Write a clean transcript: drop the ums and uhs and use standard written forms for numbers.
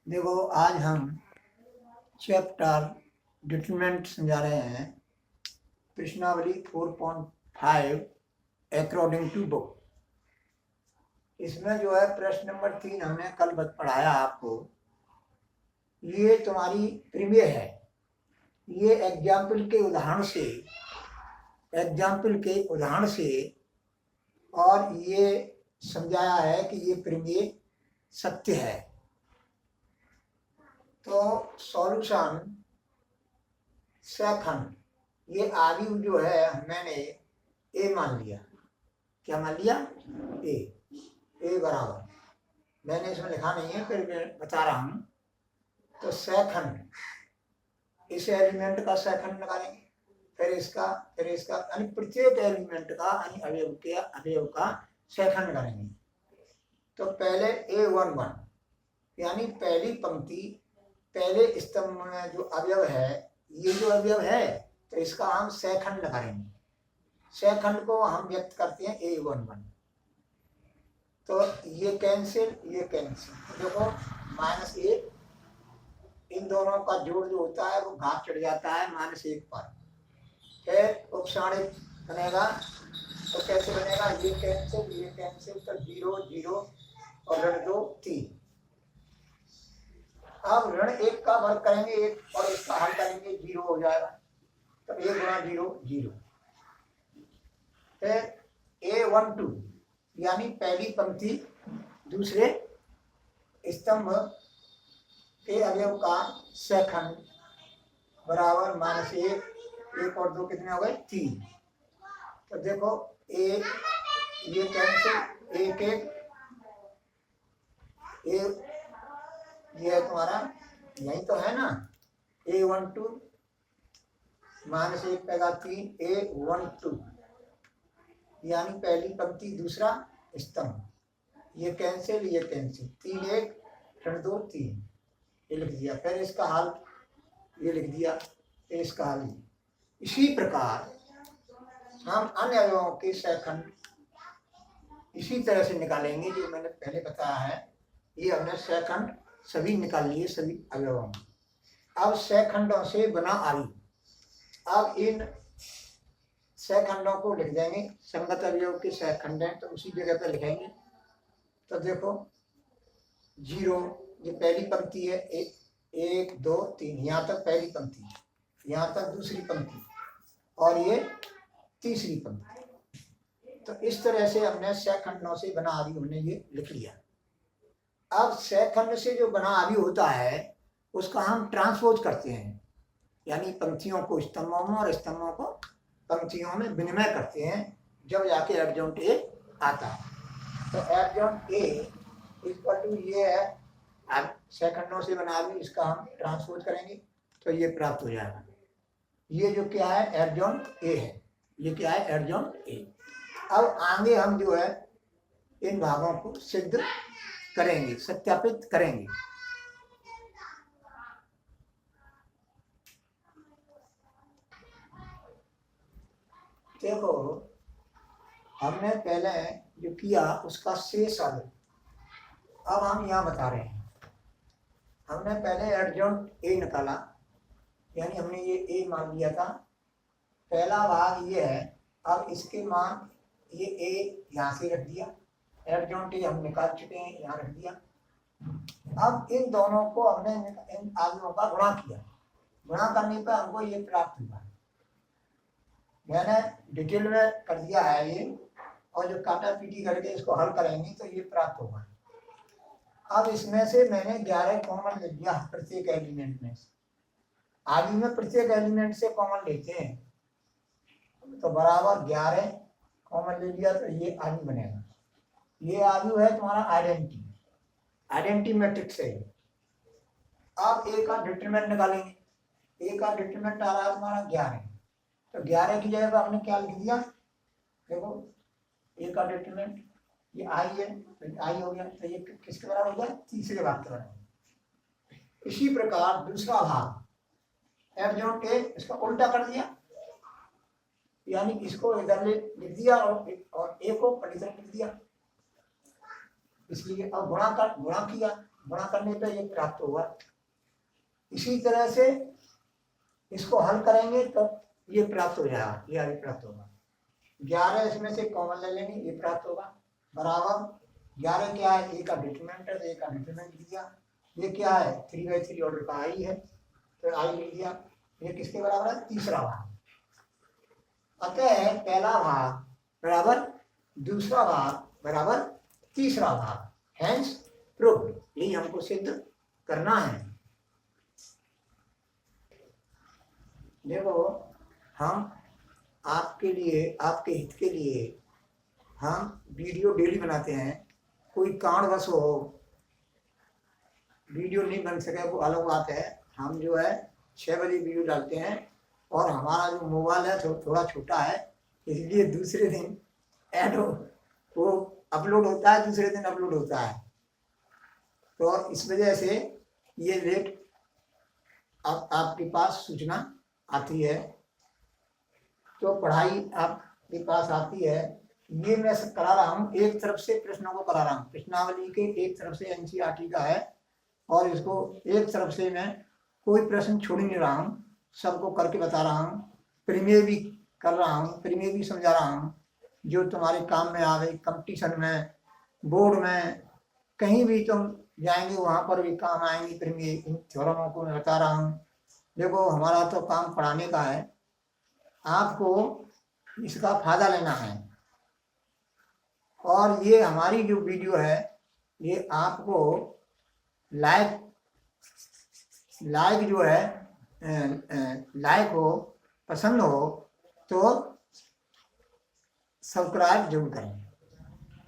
देखो, आज हम चैप्टर डिटरमिनेंट समझा रहे हैं। प्रश्नावली 4.5 अकॉर्डिंग टू बुक। इसमें जो है प्रश्न नंबर 3 हमने कल पढ़ाया आपको। ये तुम्हारी प्रीमियर है। ये एग्जाम्पल के उदाहरण से और ये समझाया है कि ये प्रीमियर सत्य है। तो सॉल्यूशन सेकंड, ये आयु जो है मैंने ए मान लिया। क्या मान लिया? ए बराबर, मैंने इसमें लिखा नहीं है, फिर मैं बता रहा हूं। तो सेकंड, इस एलिमेंट का सेकंड निकालेंगे, फिर इसका यानी प्रत्येक एलिमेंट का अवयव का सेकंड निकालेंगे। तो पहले A11 यानी पहली पंक्ति पहले स्तंभ में जो अवयव है, ये जो अवयव है, तो इसका हम सेकंड निकालेंगे। सेकंड को हम व्यक्त करते हैं A11। तो ये कैंसिल, देखो -1, इन दोनों का जोड़ जो होता है वो घात चढ़ जाता है -1 पर। फिर उपसाणित बनेगा, तो कैसे बनेगा? ये कैंसिल, तो 0 0 और ऋण 2 3। अब ऋण 1 का वर्ग करेंगे 1 और इसका हल करेंगे 0 हो जाएगा। तो 1 गुणा 0 0। फिर A12 यानी पहली पंक्ति दूसरे स्तंभ के अवयव का सेकंड बराबर -1 और 2 कितने हो गए? 3। तो देखो ये कैंसिल, 1 ये है तुम्हारा, यही तो है ना। A12 -1 पेगा 3, A12 यानी पहली पंक्ति दूसरा स्तंभ। ये कैंसिल 3 1 ऋण 2 3, ये लिख दिया। फिर इसका हल ये लिख दिया, इसका हल। इसी प्रकार हम अन्य अवयवों के सेकंड इसी तरह से निकालेंगे जो मैंने पहले बताया है। ये हमने सेकंड सभी निकाल लिए, सभी अवयवों में। अब सेकंडों से बना आयु। अब इन सेकंडों को लिख देंगे, संगत अवयव के सेकंड हैं तो उसी जगह पर लिखेंगे। तो देखो 0 ये पहली पंक्ति है, 1 2 3, यहाँ तक पहली पंक्ति, यहाँ तक दूसरी पंक्ति और ये तीसरी पंक्ति। तो इस तरह से हमने सेकंडों से बना आयु हमने ये लिख लिया। अब सेकंड से जो बना आयु होता है उसका हम ट्रांसपोज करते हैं, यानी पंक्तियों को स्तंभों में और स्तंभों को पंक्तियों में विनिमय करते हैं, जब जाके एडजॉइंट ए आता है। तो एडजॉइंट ए इक्वल टू ये है। अब सेकंडों से बना आयु, इसका हम ट्रांसपोज करेंगे तो ये प्राप्त हो जाएगा। ये जो क्या है? एडजॉइंट ए है। ये क्या है? Adjoint A. अब आगे हम जो है इन भागों को सिद्ध करेंगे, सत्यापित करेंगे। देखो हमने पहले जो किया उसका शेष हल अब हम यहाँ बता रहे हैं। हमने पहले एडजॉइंट ए निकाला, यानी हमने ये ए मान लिया था। पहला भाग ये है। अब इसके मान ये ए यहाँ से रख दिया, एडजॉइंट ए हम निकाल चुके हैं, यहाँ रख दिया। अब इन दोनों को हमने इन आयुओं का गुणा किया। गुणा करने पर हमको ये प्राप्त हुआ। मैंने डिटेल में कर दिया है ये, और जो काटा पीटी करके इसको हल करेंगे तो ये प्राप्त होगा। अब इसमें से मैंने 11 कॉमन ले लिया प्रत्येक एलिमेंट में। आयु में प्रत्येक एलिमेंट से कॉमन लेते हैं, तो बराबर 11 कॉमन ले लिया तो ये आयु बनेगा। ये आयु है तुम्हारा आइडेंटिटी मैट्रिक्स है। अब ए का डिटरमिनेंट निकालेंगे। ए का डिटरमिनेंट आ रहा है तुम्हारा 11, तो 11 की जगह पर आपने क्या लिख दिया? देखो ए का डिटरमिनेंट ये आई है, तो आई हो गया, तो ये किसके बराबर हो गया? तीसरे भाग के बराबर। इसी प्रकार दूसरा भाग एडजॉइंट ए, इसका उल्टा कर दिया, यानी इसको इधर लिख दिया और ए को इधर लिख दिया। इसलिए अब गुणा किया गुणा करने पे ये प्राप्त होगा। इसी तरह से इसको हल करेंगे तो ये प्राप्त हो जाएगा, ये आगे प्राप्त होगा। 11 इसमें से कॉमन ले लेंगे, ये प्राप्त होगा बराबर 11 क्या है, ए का डिटरमिनेंट है, ए का डिटरमिनेंट दिया। ये क्या है 3/3 ऑर्डर का आई है, तो आई लिख दिया। ये किसके बराबर है, तीसरा भाग। अतः पहला भाग बराबर दूसरा भाग बराबर तीसरा भाग, हैंस प्रूव्ड। यही हमको सिद्ध करना है। देखो हम आपके लिए, आपके हित के लिए हम वीडियो डेली बनाते हैं। कोई कारणवश हो वीडियो नहीं बन सके वो अलग बात है। हम जो है 6 बजे वीडियो डालते हैं और हमारा जो मोबाइल है थोड़ा छोटा है, इसलिए दूसरे दिन ऐड हो वो अपलोड होता है, दूसरे दिन अपलोड होता है। तो इस वजह से ये लेट आपके पास सूचना आती है। तो पढ़ाई आपके पास आती है। ये मैं करा रहा हूँ, एक तरफ से प्रश्नों को करा रहा हूँ। प्रश्नावली के एक तरफ से एनसीईआरटी का है और इसको एक तरफ से मैं कोई प्रश्न छोड़ नहीं रहा हूँ, सबको करके बता रहा हूँ। प्रीमियर भी कर रहा हूँ, प्रीमियर भी समझा रहा हूँ, जो तुम्हारे काम में आ गई। कंपटीशन में, बोर्ड में, कहीं भी तुम जाएंगे वहाँ पर भी काम आएंगी प्रीमियर। इन थ्योरमों को मैं बता रहा हूँ। देखो हमारा तो काम पढ़ाने का है, आपको इसका फायदा लेना है। और ये हमारी जो वीडियो है ये आपको लाइक जो है लाइक हो, पसंद हो तो सब्सक्राइब जरूर करें।